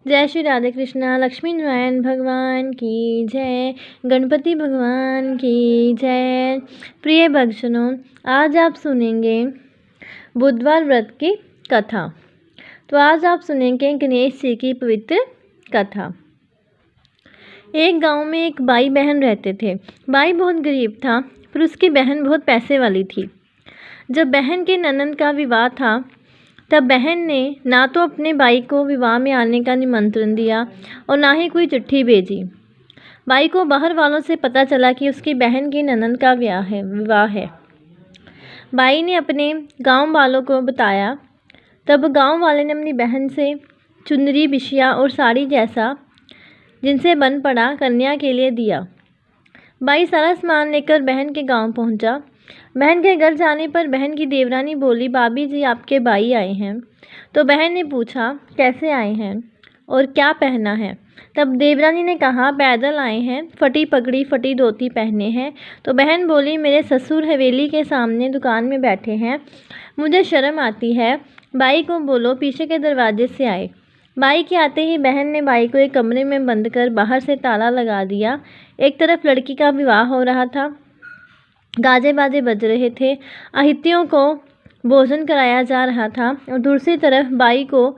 जय श्री राधे कृष्णा। लक्ष्मी नारायण भगवान की जय, गणपति भगवान की जय। प्रिय भक्तजनों, आज आप सुनेंगे बुधवार व्रत की कथा। तो आज आप सुनेंगे गणेश जी की पवित्र कथा। एक गांव में एक भाई बहन रहते थे। भाई बहुत गरीब था, पर उसकी बहन बहुत पैसे वाली थी। जब बहन के ननद का विवाह था, तब बहन ने ना तो अपने भाई को विवाह में आने का निमंत्रण दिया और ना ही कोई चिट्ठी भेजी। भाई को बाहर वालों से पता चला कि उसकी बहन की ननद का विवाह है। भाई ने अपने गांव वालों को बताया। तब गांव वाले ने अपनी बहन से चुनरी, बिछिया और साड़ी जैसा जिनसे बन पड़ा कन्या के लिए दिया। भाई सारा सामान लेकर बहन के गांव पहुंचा। बहन के घर जाने पर बहन की देवरानी बोली, भाभी जी आपके भाई आए हैं। तो बहन ने पूछा, कैसे आए हैं और क्या पहना है? तब देवरानी ने कहा, पैदल आए हैं, फटी पगड़ी फटी धोती पहने हैं। तो बहन बोली, मेरे ससुर हवेली के सामने दुकान में बैठे हैं, मुझे शर्म आती है। भाई को बोलो पीछे के दरवाजे से आए। भाई के आते ही बहन ने भाई को एक कमरे में बंद कर बाहर से ताला लगा दिया। एक तरफ लड़की का विवाह हो रहा था, गाजे बाजे बज रहे थे, अतिथियों को भोजन कराया जा रहा था और दूसरी तरफ बाई को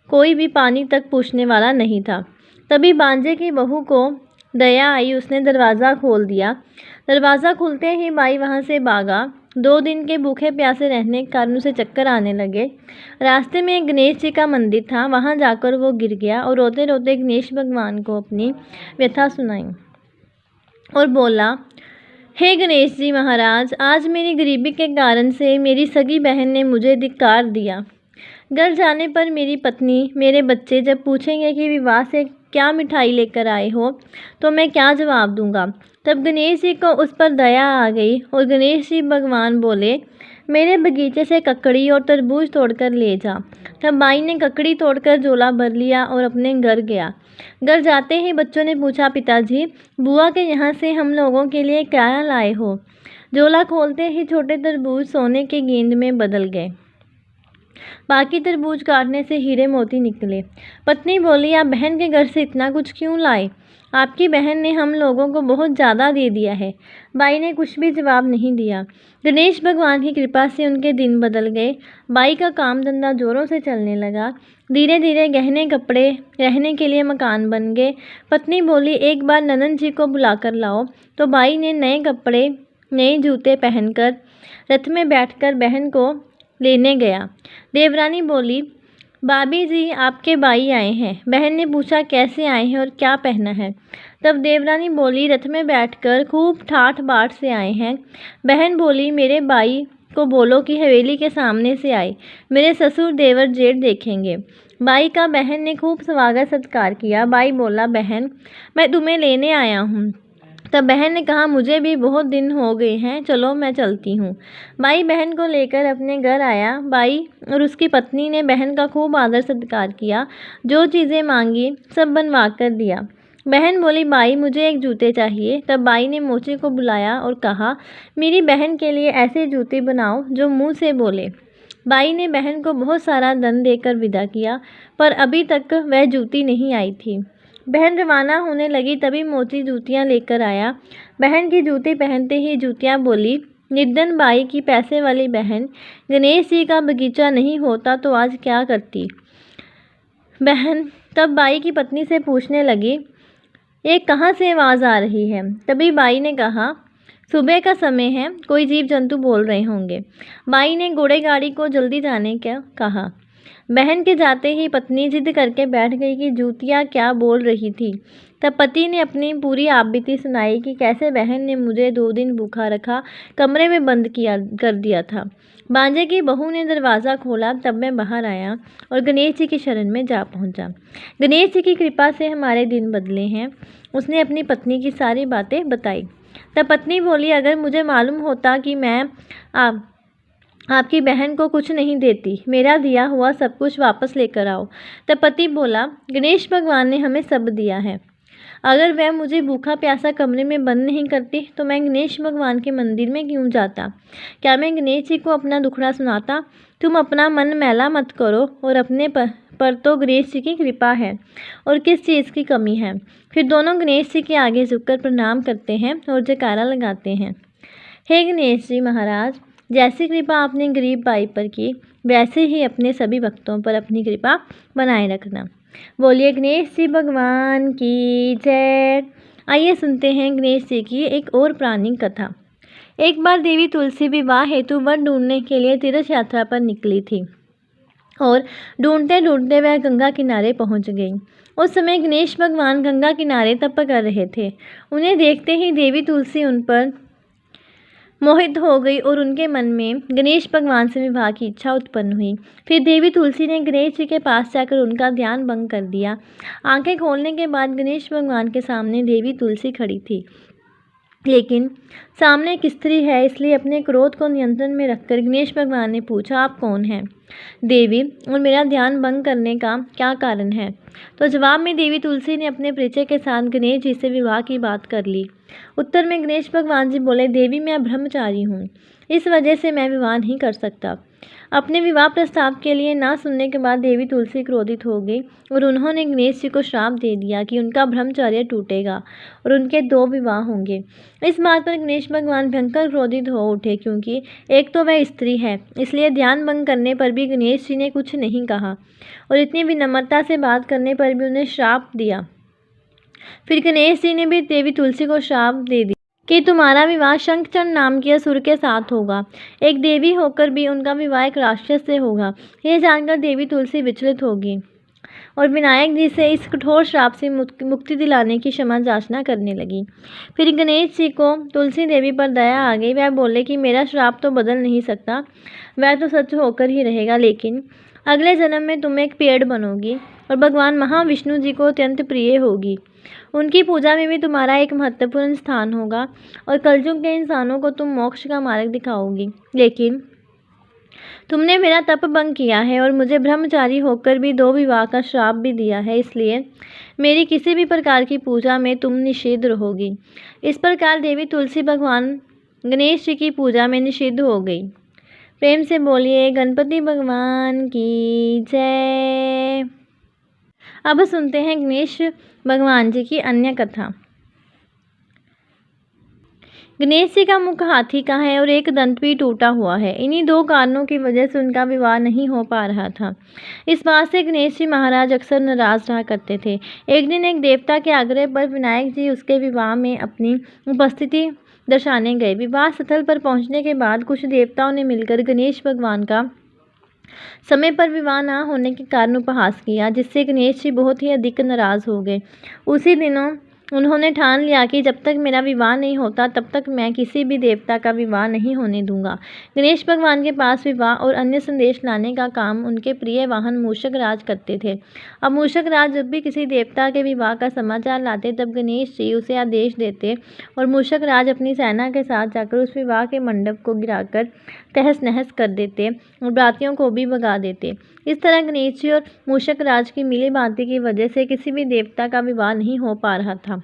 कोई भी पानी तक पूछने वाला नहीं था। तभी बांजे की बहू को दया आई, उसने दरवाज़ा खोल दिया। दरवाज़ा खुलते ही बाई वहाँ से भागा। 2 दिन के भूखे प्यासे रहने के कारण उसे चक्कर आने लगे। रास्ते में एक गणेश जी का मंदिर था, वहाँ जाकर वो गिर गया और रोते रोते गणेश भगवान को अपनी व्यथा सुनाई और बोला, हे गणेश जी महाराज, आज मेरी गरीबी के कारण से मेरी सगी बहन ने मुझे धिक्कार दिया। घर जाने पर मेरी पत्नी, मेरे बच्चे जब पूछेंगे कि विवाह से क्या मिठाई लेकर आए हो, तो मैं क्या जवाब दूंगा? तब गणेश जी को उस पर दया आ गई और गणेश जी भगवान बोले, मेरे बगीचे से ककड़ी और तरबूज तोड़कर ले जा। तब बाई ने ककड़ी तोड़कर झोला भर लिया और अपने घर गया। घर जाते ही बच्चों ने पूछा, पिताजी बुआ के यहाँ से हम लोगों के लिए क्या लाए हो? झोला खोलते ही छोटे तरबूज सोने के गेंद में बदल गए। बाकी तरबूज काटने से हीरे मोती निकले। पत्नी बोली, आप बहन के घर से इतना कुछ क्यों लाए? आपकी बहन ने हम लोगों को बहुत ज़्यादा दे दिया है। बाई ने कुछ भी जवाब नहीं दिया। गणेश भगवान की कृपा से उनके दिन बदल गए। बाई का काम धंधा जोरों से चलने लगा। धीरे धीरे गहने कपड़े, रहने के लिए मकान बन गए। पत्नी बोली, एक बार ननद जी को बुलाकर लाओ। तो बाई ने नए कपड़े, नए जूते पहनकर रथ में बैठकर बहन को लेने गया। देवरानी बोली, भाभी जी आपके भाई आए हैं। बहन ने पूछा, कैसे आए हैं और क्या पहना है? तब देवरानी बोली, रथ में बैठकर खूब ठाठ बाट से आए हैं। बहन बोली, मेरे भाई को बोलो कि हवेली के सामने से आए, मेरे ससुर देवर जेठ देखेंगे। भाई का बहन ने खूब स्वागत सत्कार किया। भाई बोला, बहन मैं तुम्हें लेने आया हूँ। तब बहन ने कहा, मुझे भी बहुत दिन हो गए हैं, चलो मैं चलती हूँ। भाई बहन को लेकर अपने घर आया। भाई और उसकी पत्नी ने बहन का खूब आदर सत्कार किया, जो चीज़ें मांगी सब बनवा कर दिया। बहन बोली, भाई मुझे एक जूते चाहिए। तब भाई ने मोची को बुलाया और कहा, मेरी बहन के लिए ऐसे जूते बनाओ जो मुँह से बोले। भाई ने बहन को बहुत सारा धन देकर विदा किया, पर अभी तक वह जूती नहीं आई थी। बहन रवाना होने लगी, तभी मोची जूतियाँ लेकर आया। बहन की जूती पहनते ही जूतियाँ बोली, निर्धन बाई की पैसे वाली बहन, गणेश जी का बगीचा नहीं होता तो आज क्या करती? बहन तब बाई की पत्नी से पूछने लगी, ये कहाँ से आवाज़ आ रही है? तभी बाई ने कहा, सुबह का समय है, कोई जीव जंतु बोल रहे होंगे। बाई ने घोड़े गाड़ी को जल्दी जाने का कहा। बहन के जाते ही पत्नी जिद करके बैठ गई कि जूतियाँ क्या बोल रही थी। तब पति ने अपनी पूरी आपबीती सुनाई कि कैसे बहन ने मुझे 2 दिन भूखा रखा, कमरे में बंद कर दिया था। बांजे की बहू ने दरवाज़ा खोला, तब मैं बाहर आया और गणेश जी की शरण में जा पहुंचा। गणेश जी की कृपा से हमारे दिन बदले हैं। उसने अपनी पत्नी की सारी बातें बताई। तब पत्नी बोली, अगर मुझे मालूम होता कि मैं आपकी बहन को कुछ नहीं देती, मेरा दिया हुआ सब कुछ वापस लेकर आओ। तब पति बोला, गणेश भगवान ने हमें सब दिया है, अगर वह मुझे भूखा प्यासा कमरे में बंद नहीं करती तो मैं गणेश भगवान के मंदिर में क्यों जाता? क्या मैं गणेश जी को अपना दुखड़ा सुनाता? तुम अपना मन मैला मत करो और अपने पर तो गणेश जी की कृपा है और किस चीज़ की कमी है। फिर दोनों गणेश जी के आगे झुककर प्रणाम करते हैं और जयकारा लगाते हैं। हे गणेश जी महाराज, जैसी कृपा आपने गरीब बाई पर की, वैसे ही अपने सभी भक्तों पर अपनी कृपा बनाए रखना। बोलिए गणेश जी भगवान की जय। आइए सुनते हैं गणेश जी की एक और पुरानी कथा। एक बार देवी तुलसी विवाह हेतु वर ढूंढने के लिए तीर्थ यात्रा पर निकली थी और ढूंढते ढूंढते वह गंगा किनारे पहुंच गई। उस समय गणेश भगवान गंगा किनारे तप कर रहे थे। उन्हें देखते ही देवी तुलसी उन पर मोहित हो गई और उनके मन में गणेश भगवान से विवाह की इच्छा उत्पन्न हुई। फिर देवी तुलसी ने गणेश जी के पास जाकर उनका ध्यान भंग कर दिया। आंखें खोलने के बाद गणेश भगवान के सामने देवी तुलसी खड़ी थी, लेकिन सामने एक स्त्री है, इसलिए अपने क्रोध को नियंत्रण में रखकर गणेश भगवान ने पूछा, आप कौन हैं देवी, और मेरा ध्यान भंग करने का क्या कारण है। तो जवाब में देवी तुलसी ने अपने परिचय के साथ गणेश जी से विवाह की बात कर ली। उत्तर में गणेश भगवान जी बोले, देवी मैं ब्रह्मचारी हूँ, इस वजह से मैं विवाह नहीं कर सकता। अपने विवाह प्रस्ताव के लिए ना सुनने के बाद देवी तुलसी क्रोधित हो गई और उन्होंने गणेश जी को श्राप दे दिया कि उनका ब्रह्मचर्य टूटेगा और उनके 2 विवाह होंगे। इस बात पर गणेश भगवान भयंकर क्रोधित हो उठे, क्योंकि एक तो वह स्त्री है, इसलिए ध्यान भंग करने पर भी गणेश जी ने कुछ नहीं कहा और इतनी विनम्रता से बात करने पर भी उन्हें श्राप दिया। फिर गणेश जी ने भी देवी तुलसी को श्राप दे दिया कि तुम्हारा विवाह शंखचूड़ नाम के असुर के साथ होगा। एक देवी होकर भी उनका विवाह एक राक्षस से होगा। यह जानकर देवी तुलसी विचलित होगी और विनायक जी से इस कठोर श्राप से मुक्ति दिलाने की क्षमा याचना करने लगी। फिर गणेश जी को तुलसी देवी पर दया आ गई। वह बोले कि मेरा श्राप तो बदल नहीं सकता, वह तो सच होकर ही रहेगा, लेकिन अगले जन्म में तुम एक पेड़ बनोगी और भगवान महाविष्णु जी को अत्यंत प्रिय होगी। उनकी पूजा में भी तुम्हारा एक महत्वपूर्ण स्थान होगा और कलयुग के इंसानों को तुम मोक्ष का मार्ग दिखाओगी। लेकिन तुमने मेरा तप भंग किया है और मुझे ब्रह्मचारी होकर भी 2 विवाह का श्राप भी दिया है, इसलिए मेरी किसी भी प्रकार की पूजा में तुम निषिद्ध रहोगी। इस प्रकार देवी तुलसी भगवान गणेश जी की पूजा में निषिद्ध हो गई। प्रेम से बोलिए गणपति भगवान की जय। अब सुनते हैं गणेश भगवान जी की अन्य कथा। गणेश जी का मुख हाथी का है और एक दंत भी टूटा हुआ है। इन्हीं 2 कारणों की वजह से उनका विवाह नहीं हो पा रहा था। इस बात से गणेश जी महाराज अक्सर नाराज रहा करते थे। एक दिन एक देवता के आग्रह पर विनायक जी उसके विवाह में अपनी उपस्थिति दर्शाने गए। विवाह स्थल पर पहुंचने के बाद कुछ देवताओं ने मिलकर गणेश भगवान का समय पर विवाह न होने के कारण उपहास किया, जिससे गणेश जी बहुत ही अधिक नाराज हो गए। उसी दिनों उन्होंने ठान लिया कि जब तक मेरा विवाह नहीं होता तब तक मैं किसी भी देवता का विवाह नहीं होने दूंगा। गणेश भगवान के पास विवाह और अन्य संदेश लाने का काम उनके प्रिय वाहन मूषक राज करते थे। अब मूषक राज जब भी किसी देवता के विवाह का समाचार लाते तब गणेश जी उसे आदेश देते और मूषक राज अपनी सेना के साथ जाकर उस विवाह के मंडप को गिराकर तहस नहस कर देते और बरातियों को भी भगा देते। इस तरह गणेश जी और मूषक राज की मिली बातें की वजह से किसी भी देवता का विवाह नहीं हो पा रहा था।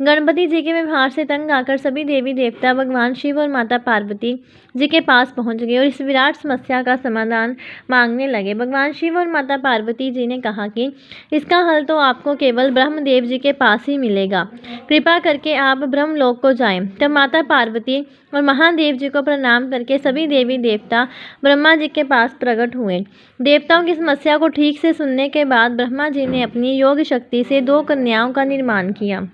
गणपति जी के व्यवहार से तंग आकर सभी देवी देवता भगवान शिव और माता पार्वती जी के पास पहुंच गए और इस विराट समस्या का समाधान मांगने लगे। भगवान शिव और माता पार्वती जी ने कहा कि इसका हल तो आपको केवल ब्रह्मदेव जी के पास ही मिलेगा। कृपा करके आप ब्रह्मलोक को जाएं। तब माता पार्वती और महादेव जी को प्रणाम करके सभी देवी देवता ब्रह्मा जी के पास प्रकट हुए। देवताओं की समस्या को ठीक से सुनने के बाद ब्रह्मा जी ने अपनी योग शक्ति से 2 कन्याओं का निर्माण किया।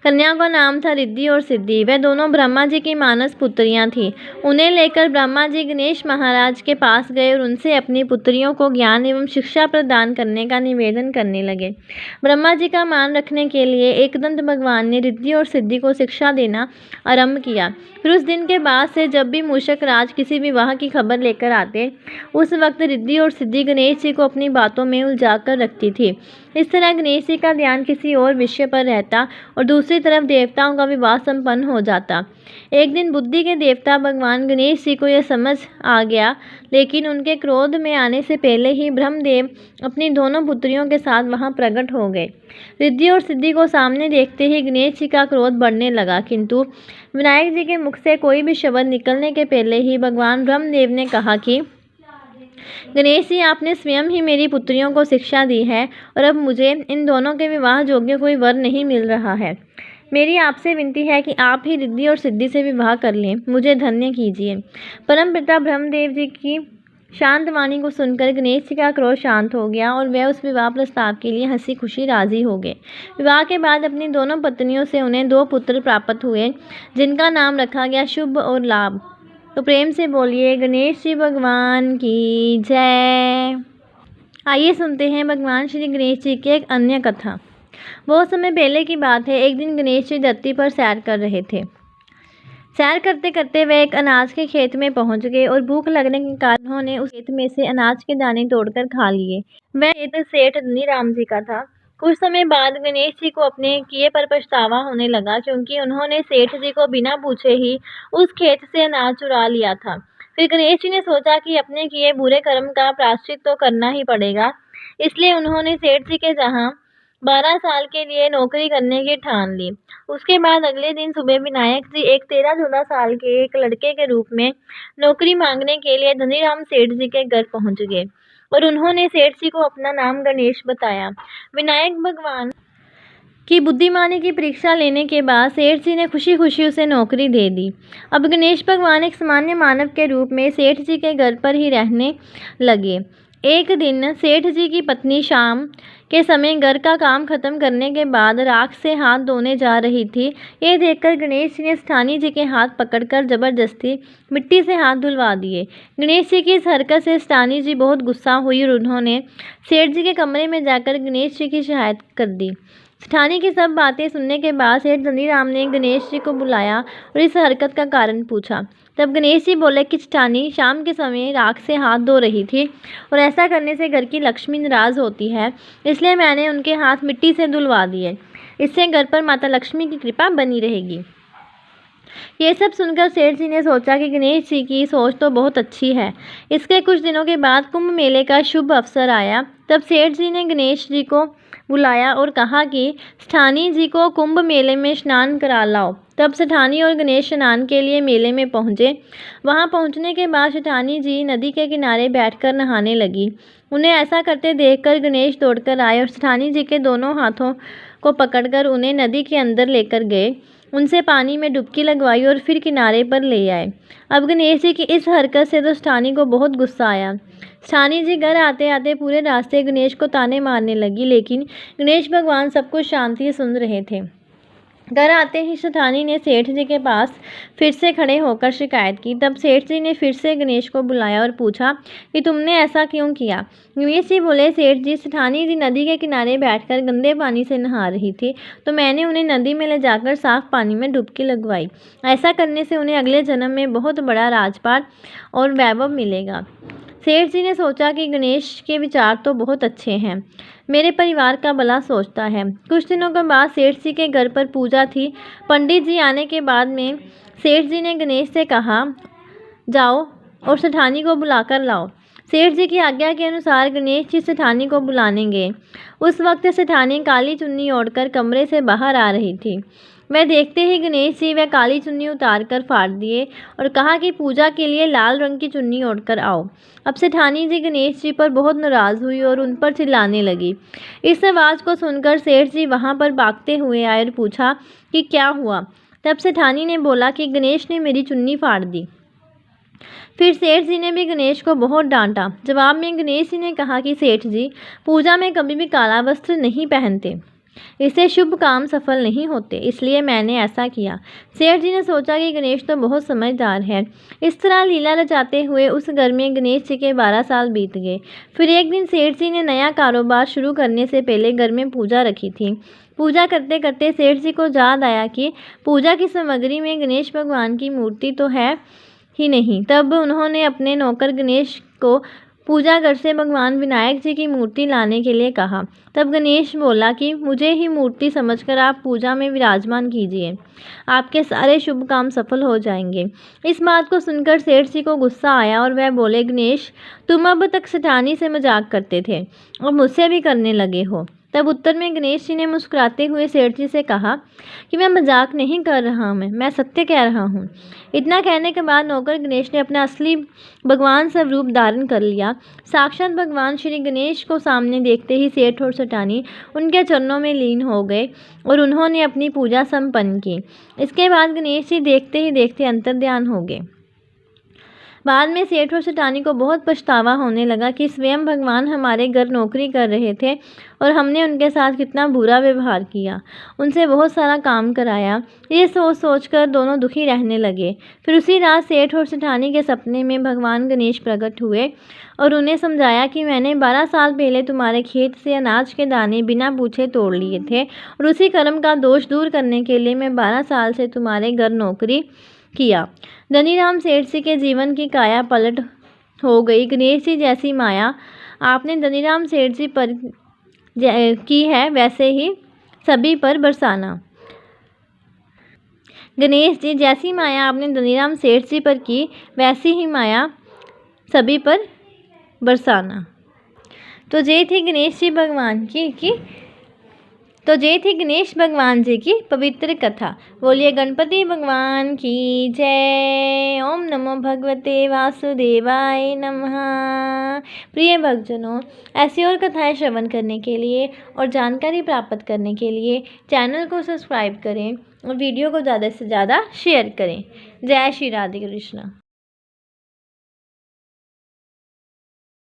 कन्याओं का नाम था रिद्धि और सिद्धि। वह दोनों ब्रह्मा जी की मानस पुत्रियां थीं। उन्हें लेकर ब्रह्मा जी गणेश महाराज के पास गए और उनसे अपनी पुत्रियों को ज्ञान एवं शिक्षा प्रदान करने का निवेदन करने लगे। ब्रह्मा जी का मान रखने के लिए एकदंत भगवान ने रिद्धि और सिद्धि को शिक्षा देना आरंभ किया। फिर उस दिन के बाद से जब भी मूषक राज किसी विवाह की खबर लेकर आते, उस वक्त रिद्धि और सिद्धि गणेश जी को अपनी बातों में उलझा कर रखती थी। इस तरह गणेश जी का ध्यान किसी और विषय पर रहता और दूसरी तरफ देवताओं का विवाह संपन्न हो जाता। एक दिन बुद्धि के देवता भगवान गणेश जी को यह समझ आ गया, लेकिन उनके क्रोध में आने से पहले ही ब्रह्मदेव अपनी दोनों पुत्रियों के साथ वहां प्रकट हो गए। रिद्धि और सिद्धि को सामने देखते ही गणेश जी का क्रोध बढ़ने लगा, किंतु विनायक जी के मुख से कोई भी शब्द निकलने के पहले ही भगवान ब्रह्मदेव ने कहा कि गणेश जी, आपने स्वयं ही मेरी पुत्रियों को शिक्षा दी है और अब मुझे इन दोनों के विवाह योग्य कोई वर नहीं मिल रहा है। मेरी आपसे विनती है कि आप ही रिद्धि और सिद्धि से विवाह कर लें, मुझे धन्य कीजिए। परमपिता ब्रह्मदेव जी की शांत वाणी को सुनकर गणेश जी का क्रोध शांत हो गया और वह उस विवाह प्रस्ताव के लिए हंसी खुशी राजी हो गए। विवाह के बाद अपनी दोनों पत्नियों से उन्हें 2 पुत्र प्राप्त हुए, जिनका नाम रखा गया शुभ और लाभ। तो प्रेम से बोलिए गणेश जी भगवान की जय। आइए सुनते हैं भगवान श्री गणेश जी की एक अन्य कथा। बहुत समय पहले की बात है। एक दिन गणेश जी धरती पर सैर कर रहे थे। सैर करते करते वे एक अनाज के खेत में पहुंच गए और भूख लगने के कारण उन्होंने उस खेत में से अनाज के दाने तोड़कर खा लिए। वह खेत सेठ धनीराम जी का था। कुछ समय बाद गणेश जी को अपने किए पर पछतावा होने लगा, क्योंकि उन्होंने सेठ जी को बिना पूछे ही उस खेत से अनाज चुरा लिया था। फिर गणेश जी ने सोचा कि अपने किए बुरे कर्म का प्रायश्चित तो करना ही पड़ेगा। इसलिए उन्होंने सेठ जी के जहाँ 12 साल के लिए नौकरी करने की ठान ली। उसके बाद अगले दिन सुबह विनायक जी एक 13-14 साल के एक लड़के के रूप में नौकरी मांगने के लिए धनीराम सेठ जी के घर पहुंच गए और उन्होंने सेठ जी को अपना नाम गणेश बताया। विनायक भगवान की बुद्धिमानी की परीक्षा लेने के बाद सेठ जी ने खुशी खुशी उसे नौकरी दे दी। अब गणेश भगवान एक सामान्य मानव के रूप में सेठ जी के घर पर ही रहने लगे। एक दिन सेठ जी की पत्नी शाम के समय घर का काम खत्म करने के बाद राख से हाथ धोने जा रही थी। ये देखकर गणेश जी ने स्थानी जी के हाथ पकड़कर जबरदस्ती मिट्टी से हाथ धुलवा दिए। गणेश जी की इस हरकत से स्थानी जी बहुत गुस्सा हुई और उन्होंने सेठ जी के कमरे में जाकर गणेश जी की शिकायत कर दी। सेठानी की सब बातें सुनने के बाद सेठ धनीराम ने गणेश जी को बुलाया और इस हरकत का कारण पूछा। तब गणेश जी बोले कि सेठानी शाम के समय राख से हाथ धो रही थी और ऐसा करने से घर की लक्ष्मी नाराज होती है, इसलिए मैंने उनके हाथ मिट्टी से धुलवा दिए। इससे घर पर माता लक्ष्मी की कृपा बनी रहेगी। ये सब सुनकर सेठ जी ने सोचा कि गणेश जी की सोच तो बहुत अच्छी है। इसके कुछ दिनों के बाद कुंभ मेले का शुभ अवसर आया। तब सेठ जी ने गणेश जी को बुलाया और कहा कि सेठानी जी को कुंभ मेले में स्नान करा लाओ। तब सेठानी और गणेश स्नान के लिए मेले में पहुंचे। वहां पहुंचने के बाद सेठानी जी नदी के किनारे बैठकर नहाने लगी। उन्हें ऐसा करते देखकर गणेश दौड़कर आए और सेठानी जी के दोनों हाथों को पकड़कर उन्हें नदी के अंदर लेकर गए। उनसे पानी में डुबकी लगवाई और फिर किनारे पर ले आए। अब गणेश जी की इस हरकत से तो सेठानी को बहुत गुस्सा आया। सेठानी जी घर आते आते पूरे रास्ते गणेश को ताने मारने लगी, लेकिन गणेश भगवान सब कुछ शांति से सुन रहे थे। घर आते ही सेठानी ने सेठ जी के पास फिर से खड़े होकर शिकायत की। तब सेठ जी ने फिर से गणेश को बुलाया और पूछा कि तुमने ऐसा क्यों किया। गणेश जी बोले, सेठ जी, सेठानी जी नदी के किनारे बैठकर गंदे पानी से नहा रही थी, तो मैंने उन्हें नदी में ले जाकर साफ पानी में डुबकी लगवाई। ऐसा करने से उन्हें अगले जन्म में बहुत बड़ा राजपाट और वैभव मिलेगा। सेठ जी ने सोचा कि गणेश के विचार तो बहुत अच्छे हैं, मेरे परिवार का भला सोचता है। कुछ दिनों के बाद सेठ जी के घर पर पूजा थी। पंडित जी आने के बाद में सेठ जी ने गणेश से कहा, जाओ और सेठानी को बुलाकर लाओ। सेठ जी की आज्ञा के अनुसार गणेश जी सेठानी को बुलाने गए। उस वक्त सेठानी काली चुन्नी ओढ़कर कमरे से बाहर आ रही थी। वह देखते ही गणेश जी वह काली चुन्नी उतार कर फाड़ दिए और कहा कि पूजा के लिए लाल रंग की चुन्नी ओढ़कर आओ। अब सेठानी जी गणेश जी पर बहुत नाराज़ हुई और उन पर चिल्लाने लगी। इस आवाज़ को सुनकर सेठ जी वहां पर भागते हुए आए और पूछा कि क्या हुआ। तब सेठानी ने बोला कि गणेश ने मेरी चुन्नी फाड़ दी। फिर सेठ जी ने भी गणेश को बहुत डांटा। जवाब में गणेश जी ने कहा कि सेठ जी, पूजा में कभी भी काला वस्त्र नहीं पहनते, इससे शुभ काम सफल नहीं होते, इसलिए मैंने ऐसा किया। सेठ जी ने सोचा कि गणेश तो बहुत समझदार है। इस तरह लीला रचाते हुए उस घर में गणेश जी के 12 साल बीत गए। फिर एक दिन सेठ जी ने नया कारोबार शुरू करने से पहले घर में पूजा रखी थी। पूजा करते करते सेठ जी को याद आया कि पूजा की सामग्री में गणेश भगवान की मूर्ति तो है ही नहीं। तब उन्होंने अपने नौकर गणेश को पूजा घर से भगवान विनायक जी की मूर्ति लाने के लिए कहा। तब गणेश बोला कि मुझे ही मूर्ति समझकर आप पूजा में विराजमान कीजिए, आपके सारे शुभ काम सफल हो जाएंगे। इस बात को सुनकर सेठ जी को गुस्सा आया और वह बोले, गणेश, तुम अब तक सेठानी से मजाक करते थे और मुझसे भी करने लगे हो। तब उत्तर में गणेश जी ने मुस्कुराते हुए सेठ जी से कहा कि मैं मजाक नहीं कर रहा हूँ, मैं सत्य कह रहा हूँ। इतना कहने के बाद नौकर गणेश ने अपना असली भगवान स्वरूप धारण कर लिया। साक्षात भगवान श्री गणेश को सामने देखते ही सेठ और सेठानी उनके चरणों में लीन हो गए और उन्होंने अपनी पूजा संपन्न की। इसके बाद गणेश जी देखते ही देखते अंतर्ध्यान हो गए। बाद में सेठ और सेठानी को बहुत पछतावा होने लगा कि स्वयं भगवान हमारे घर नौकरी कर रहे थे और हमने उनके साथ कितना बुरा व्यवहार किया, उनसे बहुत सारा काम कराया। ये सोच सोच कर दोनों दुखी रहने लगे। फिर उसी रात सेठ और सेठानी के सपने में भगवान गणेश प्रकट हुए और उन्हें समझाया कि मैंने 12 साल पहले तुम्हारे खेत से अनाज के दाने बिना पूछे तोड़ लिए थे और उसी कर्म का दोष दूर करने के लिए मैं 12 साल से तुम्हारे घर नौकरी किया। धनीराम सेठ जी के जीवन की काया पलट हो गई। गणेश जी जैसी माया आपने धनीराम सेठ जी पर की है, वैसे ही सभी पर बरसाना। गणेश जी जैसी माया आपने धनीराम सेठ जी पर की, वैसी ही माया सभी पर बरसाना। तो ये थी गणेश जी भगवान जी की पवित्र कथा। बोलिए गणपति भगवान की जय। ओम नमो भगवते वासुदेवाय नमः। प्रिय भक्तजनों, ऐसी और कथाएं श्रवण करने के लिए और जानकारी प्राप्त करने के लिए चैनल को सब्सक्राइब करें और वीडियो को ज़्यादा से ज़्यादा शेयर करें। जय श्री राधे कृष्ण।